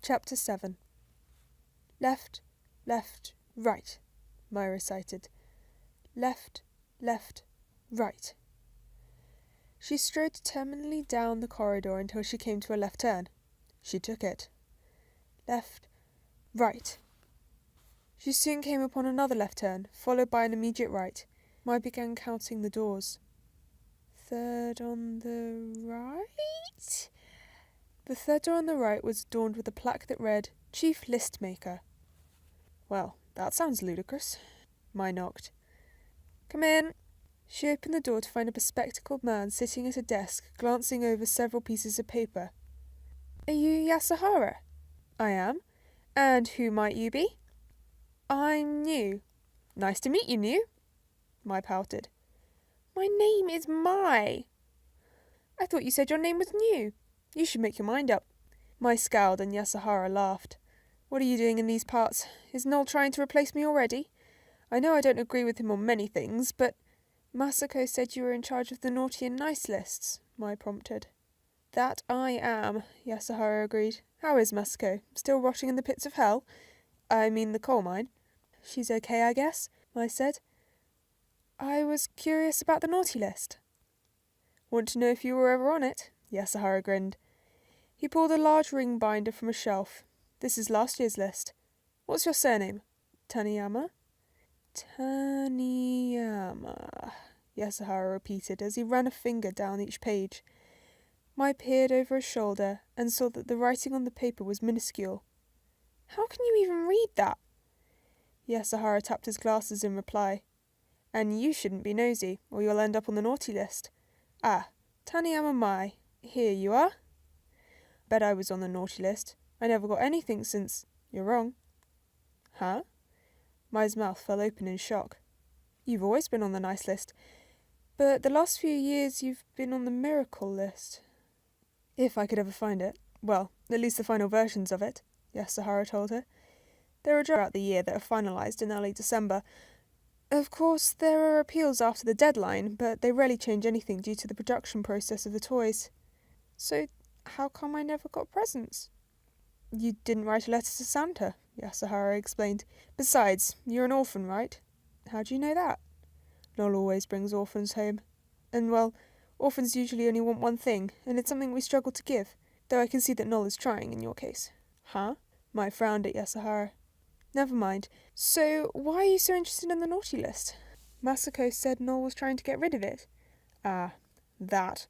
Chapter 7. Left, left, right, Maya recited. Left, left, right. She strode determinedly down the corridor until she came to a left turn. She took it. Left, right. She soon came upon another left turn, followed by an immediate right. Maya began counting the doors. Third on the right? The third door on the right was adorned with a plaque that read, Chief List Maker. Well, that sounds ludicrous. Maya knocked. Come in. She opened the door to find a bespectacled man sitting at a desk, glancing over several pieces of paper. Are you Yasuhara? I am. And who might you be? I'm New. Nice to meet you, New. Mai pouted. My name is Mai. I thought you said your name was New. You should make your mind up. Mai scowled and Yasuhara laughed. What are you doing in these parts? Is Noel trying to replace me already? I know I don't agree with him on many things, but Masako said you were in charge of the naughty and nice lists, Mai prompted. That I am, Yasuhara agreed. How is Masako? Still rotting in the pits of hell? I mean the coal mine. She's okay, I guess, Mai said. I was curious about the naughty list. Want to know if you were ever on it? Yasuhara grinned. He pulled a large ring binder from a shelf. This is last year's list. What's your surname? Taniyama? Taniyama, Yasuhara repeated as he ran a finger down each page. Mai peered over his shoulder and saw that the writing on the paper was minuscule. How can you even read that? Yasuhara tapped his glasses in reply. And you shouldn't be nosy, or you'll end up on the naughty list. Ah, Taniyama Mai, here you are. Bet I was on the naughty list. I never got anything since... You're wrong. Huh? Mai's mouth fell open in shock. You've always been on the nice list, but the last few years you've been on the miracle list. If I could ever find it. Well, at least the final versions of it, Yasuhara told her. There are drafts throughout the year that are finalised in early December. Of course, there are appeals after the deadline, but they rarely change anything due to the production process of the toys. So, how come I never got presents? You didn't write a letter to Santa, Yasuhara explained. Besides, you're an orphan, right? How do you know that? Noel always brings orphans home. And, well, orphans usually only want one thing, and it's something we struggle to give, though I can see that Noel is trying in your case. Huh? Mai frowned at Yasuhara. Never mind. So, why are you so interested in the naughty list? Masako said Noel was trying to get rid of it. Ah, that.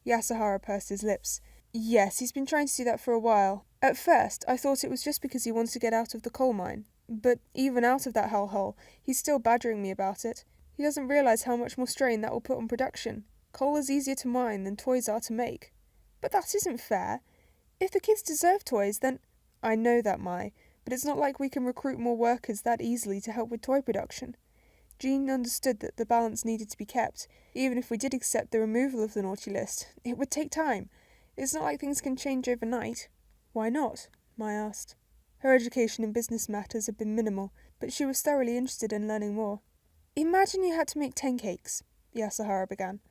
Yasuhara pursed his lips. Yes, he's been trying to do that for a while. At first, I thought it was just because he wanted to get out of the coal mine. But even out of that hellhole, he's still badgering me about it. He doesn't realise how much more strain that will put on production. Coal is easier to mine than toys are to make. But that isn't fair. If the kids deserve toys, then... I know that, Mai, but it's not like we can recruit more workers that easily to help with toy production. Jean understood that the balance needed to be kept. Even if we did accept the removal of the naughty list, it would take time. It's not like things can change overnight. Why not? Mai asked. Her education in business matters had been minimal, but she was thoroughly interested in learning more. Imagine you had to make 10 cakes, Yasuhara began,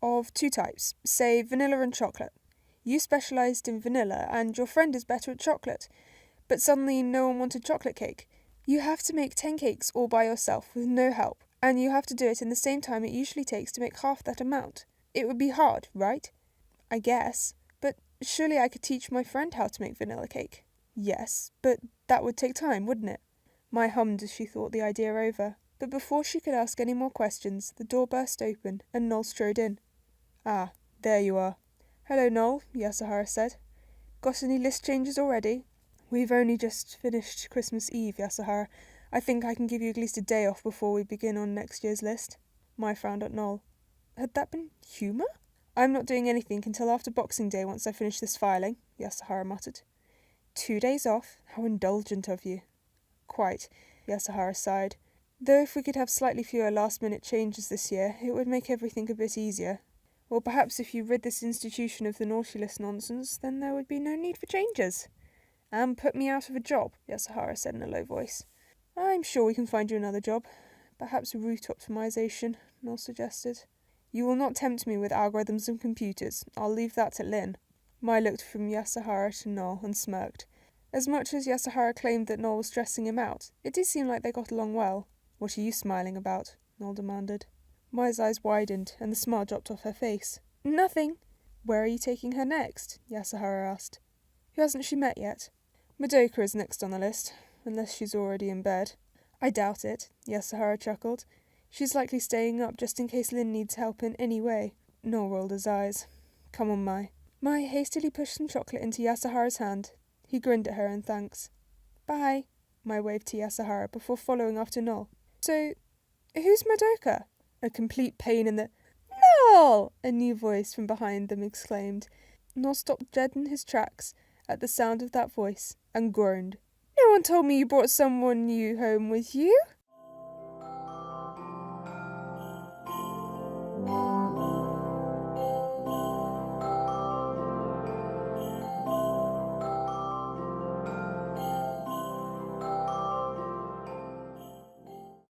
of 2 types, say vanilla and chocolate. You specialised in vanilla, and your friend is better at chocolate, but suddenly no one wanted chocolate cake. You have to make 10 cakes all by yourself, with no help, and you have to do it in the same time it usually takes to make half that amount. It would be hard, right? I guess, but surely I could teach my friend how to make vanilla cake. Yes, but that would take time, wouldn't it? Mai hummed as she thought the idea over, but before she could ask any more questions, the door burst open, and Noel strode in. Ah, there you are. Hello, Noel, Yasuhara said. Got any list changes already? We've only just finished Christmas Eve, Yasuhara. I think I can give you at least a day off before we begin on next year's list. Mai frowned at Noel. Had that been humour? I'm not doing anything until after Boxing Day once I finish this filing, Yasuhara muttered. 2 days off? How indulgent of you. Quite, Yasuhara sighed. Though if we could have slightly fewer last-minute changes this year, it would make everything a bit easier. Or perhaps if you rid this institution of the naughty list nonsense, then there would be no need for changes. And put me out of a job, Yasuhara said in a low voice. I'm sure we can find you another job. Perhaps route optimization, Noel suggested. You will not tempt me with algorithms and computers. I'll leave that to Lynn. Mai looked from Yasuhara to Noel and smirked. As much as Yasuhara claimed that Noel was stressing him out, it did seem like they got along well. "What are you smiling about?" Noel demanded. Maya's eyes widened, and the smile dropped off her face. "Nothing." "Where are you taking her next?" Yasuhara asked. "Who hasn't she met yet?" "Madoka is next on the list, unless she's already in bed." "I doubt it," Yasuhara chuckled. "She's likely staying up just in case Lin needs help in any way." Noel rolled his eyes. "Come on, Mai." Mai hastily pushed some chocolate into Yasuhara's hand. He grinned at her in thanks. "Bye," Mai waved to Yasuhara before following after Noel. "So, who's Madoka?" A complete pain in the... "Noel!" a new voice from behind them exclaimed. Noel stopped dead in his tracks at the sound of that voice and groaned. "No one told me you brought someone new home with you."